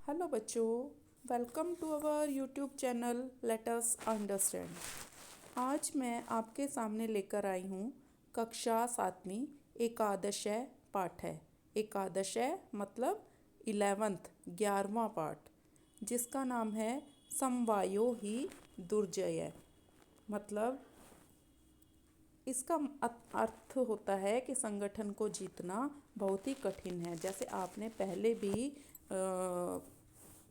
Hello बच्चों, welcome to our YouTube channel let us understand. आज मैं आपके सामने लेकर आई हूँ कक्षा 7वीं एकादशय पाठ है। एकादशय मतलब 11वां पाठ, जिसका नाम है समवायो ही दुर्जय। मतलब इसका अर्थ होता है कि संगठन को जीतना बहुत ही कठिन है। जैसे आपने पहले भी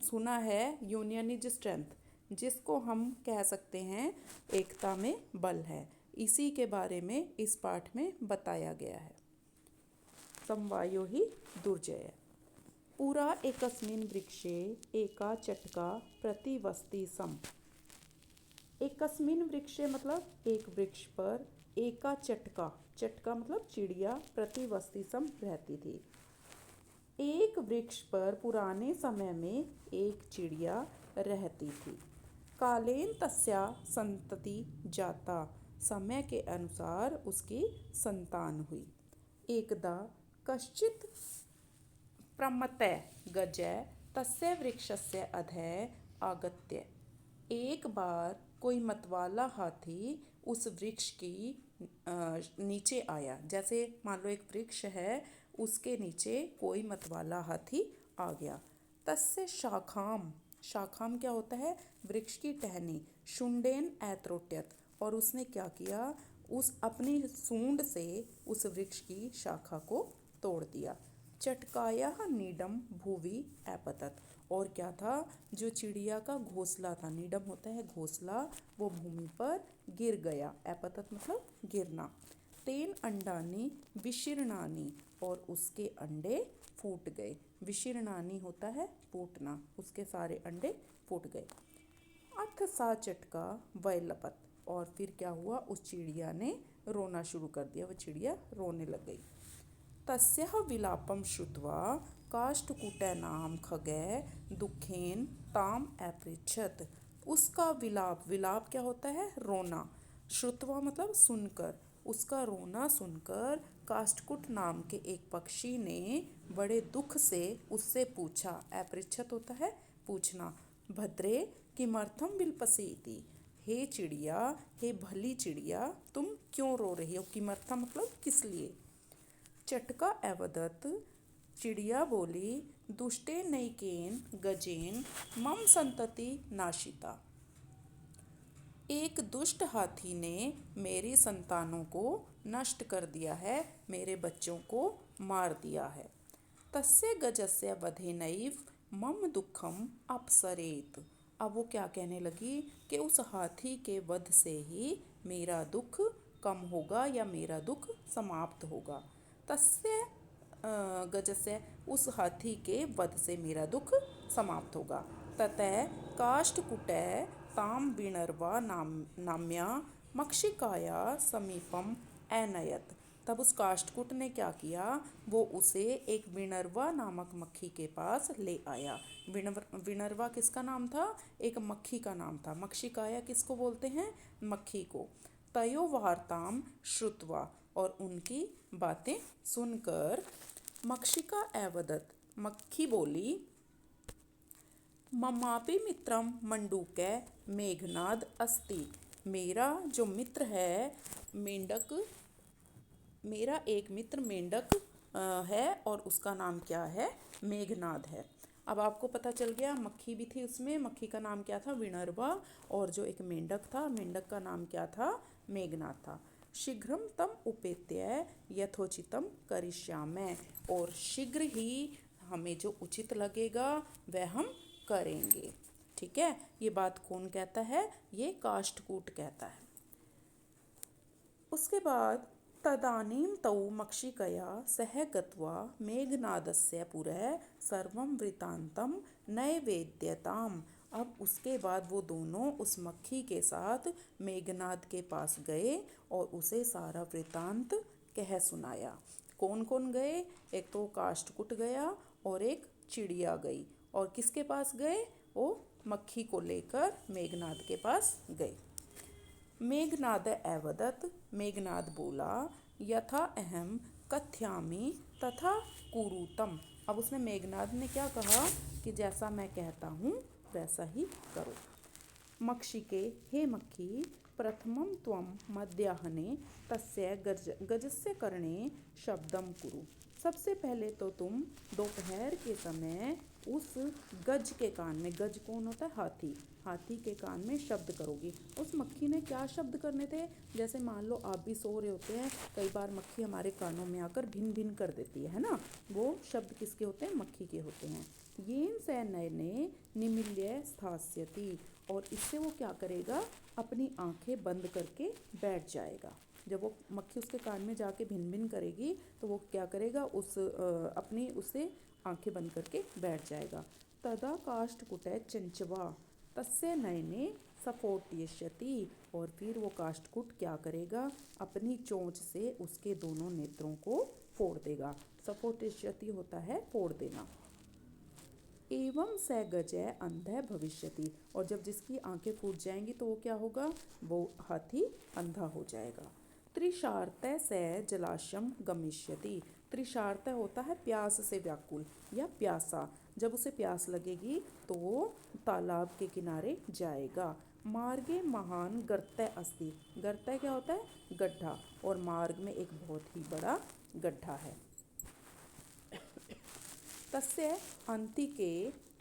सुना है यूनियन इज स्ट्रेंथ, जिसको हम कह सकते हैं एकता में बल है। इसी के बारे में इस पाठ में बताया गया है। समवायो ही दुर्जय। पुरा एकस्मिन् वृक्षे एका चटका प्रतिवस्ति सम। एकस्मिन् वृक्षे मतलब एक वृक्ष पर, एका चटका, चटका मतलब चिड़िया, प्रतिवस्ति सम रहती थी। एक वृक्ष पर पुराने समय में एक चिड़िया रहती थी। कालेन तस्या संतति जाता, समय के अनुसार उसकी संतान हुई। एकदा कश्चित् प्रमत्तय गजय तस्य वृक्षस्य अधः आगत्य। एक बार कोई मतवाला हाथी उस वृक्ष की नीचे आया। जैसे मान लो एक वृक्ष है, उसके नीचे कोई मतवाला हाथी आ गया। तस्य शाखाम, शाखाम क्या होता है? वृक्ष की टहनी। शुंडेन ऐत्रोट्यत, और उसने क्या किया? उस अपनी सूंड से उस वृक्ष की शाखा को तोड़ दिया। चटकाया नीडम भूवि ऐपतत, और क्या था? जो चिड़िया का घोंसला था, नीडम होता है घोंसला, वो भूमि पर गिर गया। ऐपतत मतलब गिरना। तेन अंडानी विशीर्णानी, और उसके अंडे फूट गए। विशीर्णानी होता है फूटना, उसके सारे अंडे फूट गए। अथ सा चटका वैलपत, और फिर क्या हुआ? उस चिड़िया ने रोना शुरू कर दिया। वो चिड़िया रोने लग गई। तस्याः विलापम श्रुत्वा काष्ठकूटैनां खगः दुःखेन ताम अपृच्छत। उसका विलाप, विलाप क्या होता है? रोना। श्रुत्वा मतलब सुनकर, उसका रोना सुनकर काष्ठकुट नाम के एक पक्षी ने बड़े दुख से उससे पूछा। अपृच्छत होता है पूछना। भद्रे किमर्थम विलपसीति, हे चिड़िया, हे भली चिड़िया, तुम क्यों रो रही हो? किमर्थम मतलब किस लिए। चटका अवदत्, चिड़िया बोली, दुष्टे नैकेन गजेन मम संतति नाशिता। एक दुष्ट हाथी ने मेरी संतानों को नष्ट कर दिया है, मेरे बच्चों को मार दिया है। तस्य गजस्य वधेनैव मम दुखम अपसरेत। अब वो क्या कहने लगी कि उस हाथी के वध से ही मेरा दुख कम होगा या मेरा दुख समाप्त होगा। तस्य गजस्य, उस हाथी के वध से मेरा दुख समाप्त होगा। ततः काष्ठकुटः ताम विनर्वा नाम्या मक्षिकाया समीपम ऐनयत। तब उस काष्ठकुट ने क्या किया? वो उसे एक विनर्वा नामक मक्खी के पास ले आया। विनर्वा किसका नाम था? एक मक्खी का नाम था। मक्षिकाया किसको बोलते हैं? मक्खी को। तयो वार्ताम श्रुत्वा, और उनकी बातें सुनकर मक्षिका एवदत, मक्खी बोली, ममापि मित्रम मंडूकै मेघनाद अस्ति। मेरा जो मित्र है मेंढक, मेरा एक मित्र मेंढक है, और उसका नाम क्या है? मेघनाद है। अब आपको पता चल गया, मक्खी भी थी उसमें। मक्खी का नाम क्या था? विनर्वा। और जो एक मेंढक था, मेंढक का नाम क्या था? मेघनाद था। शीघ्रम तम उपेत्य यथोचितम करिष्यामि, और शीघ्र ही हमें जो उचित लगेगा वह हम करेंगे। ठीक है, ये बात कौन कहता है? ये काष्ठकूट कहता है। उसके बाद तदानीं तौ मक्षिकया सह गत्वा मेघनादस्य पुरः सर्वं वृत्तान्तं नैवेद्यताम्। अब उसके बाद वो दोनों उस मक्खी के साथ मेघनाद के पास गए और उसे सारा वृत्तांत कह सुनाया। कौन कौन गए? एक तो काष्ठकुट गया और एक चिड़िया गई। और किसके पास गए? वो मक्खी को लेकर मेघनाद के पास गए। मेघनाद अवदत्, मेघनाद बोला, यथा अहम कथयामि तथा कुरुतम। अब उसने मेघनाद ने क्या कहा कि जैसा मैं कहता हूँ वैसा ही करो। मक्षिके हे मक्खी प्रथमं त्वं मध्याह्ने तस्य गजस्य कर्णे शब्दं कुरु। सबसे पहले तो तुम दोपहर के समय उस गज के कान में, गज कौन होता है? हाथी, हाथी के कान में शब्द करोगी। उस मक्खी ने क्या शब्द करने थे? जैसे मान लो आप भी सो रहे होते हैं, कई बार मक्खी हमारे कानों में आकर भिन भिन कर देती है ना, वो शब्द किसके होते हैं? मक्खी के होते हैं। येन स नयने निमील्य स्थास्यति, और इससे वो क्या करेगा? अपनी आंखें बंद करके बैठ जाएगा। जब वो मक्खी उसके कान में जाके भिन भिन करेगी तो वो क्या करेगा? अपनी उसे आंखें बंद करके बैठ जाएगा। तदा काष्ठकुटय चंचवा तस्य नयने सफोटयिष्यति, और फिर वो काष्ठकुट क्या करेगा? अपनी चोंच से उसके दोनों नेत्रों को फोड़ देगा। सफोटयिष्यति होता है फोड़ देना। एवं स गजय अंधः भविष्यति, और जब जिसकी आंखें फूट जाएंगी तो वो क्या होगा? वो हाथी अंधा हो जाएगा। त्रिशार्तः स जलाशयम गमिष्यति, त्रिशार्तः होता है प्यास से व्याकुल या प्यासा। जब उसे प्यास लगेगी तो वो तालाब के किनारे जाएगा। मार्गे महान गर्तः अस्ति, गर्तः क्या होता है? गड्ढा, और मार्ग में एक बहुत ही बड़ा गड्ढा है। तस्य अन्तिके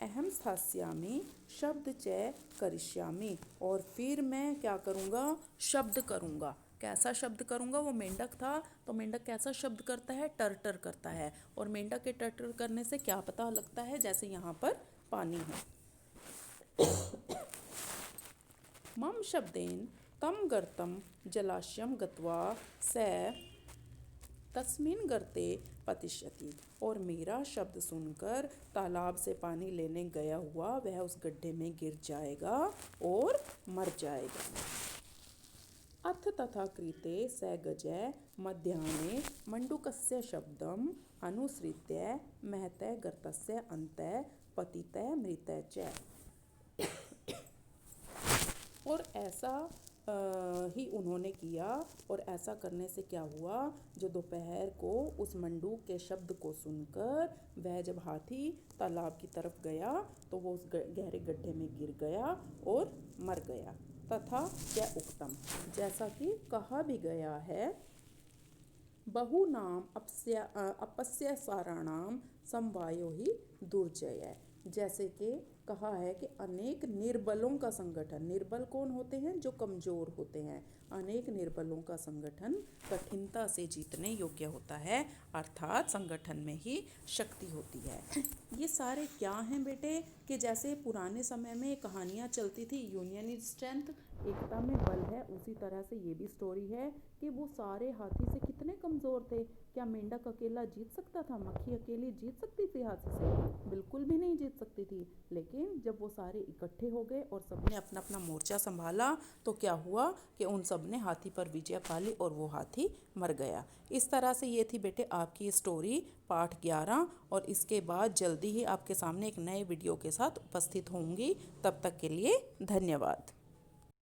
अहम स्थास्यामि शब्द च करिष्यामि, और फिर मैं क्या करूँगा? शब्द करूँगा। कैसा शब्द करूँगा? वो मेंढक था तो मेंढक कैसा शब्द करता है? टर टर करता है, और मेंढक के टर टर करने से क्या पता लगता है? जैसे यहाँ पर पानी है। मम शब्देन तम गर्तम जलाशयम गत्वा स तस्मिन् गर्ते पतिष्यति, और मेरा शब्द सुनकर तालाब से पानी लेने गया हुआ वह उस गड्ढे में गिर जाएगा और मर जाएगा। अथ तथा कृते स गजय मध्याह्ने मंडूकस्य शब्दम अनुसृत्य महतः गर्तस्य अंतः पतितः मृतः च, और ऐसा ही उन्होंने किया। और ऐसा करने से क्या हुआ? जो दोपहर को उस मंडूक के शब्द को सुनकर वह जब हाथी तालाब की तरफ गया तो वो उस गहरे गड्ढे में गिर गया और मर गया। तथा क्या उक्तम, जैसा कि कहा भी गया है, बहुनाम अपस्य साराणाम समवायो ही दुर्जय, जैसे कि कहा है कि अनेक निर्बलों का संगठन, निर्बल कौन होते हैं? जो कमज़ोर होते हैं। अनेक निर्बलों का संगठन कठिनता से जीतने योग्य होता है, अर्थात संगठन में ही शक्ति होती है। ये सारे क्या हैं बेटे? कि जैसे पुराने समय में कहानियाँ चलती थी, यूनियन इज स्ट्रेंथ, एकता में बल है, उसी तरह से ये भी स्टोरी है कि वो सारे हाथी से कितने कमज़ोर थे। क्या मेंढक अकेला जीत सकता था? मक्खी अकेली जीत सकती थी हाथी से? बिल्कुल भी नहीं जीत सकती थी। लेकिन जब वो सारे इकट्ठे हो गए और सबने अपना अपना मोर्चा संभाला तो क्या हुआ कि उन सब ने हाथी पर विजय पा ली और वो हाथी मर गया। इस तरह से ये थी बेटे आपकी स्टोरी पाठ 11, और इसके बाद जल्दी ही आपके सामने एक नए वीडियो के साथ उपस्थित होंगी। तब तक के लिए धन्यवाद।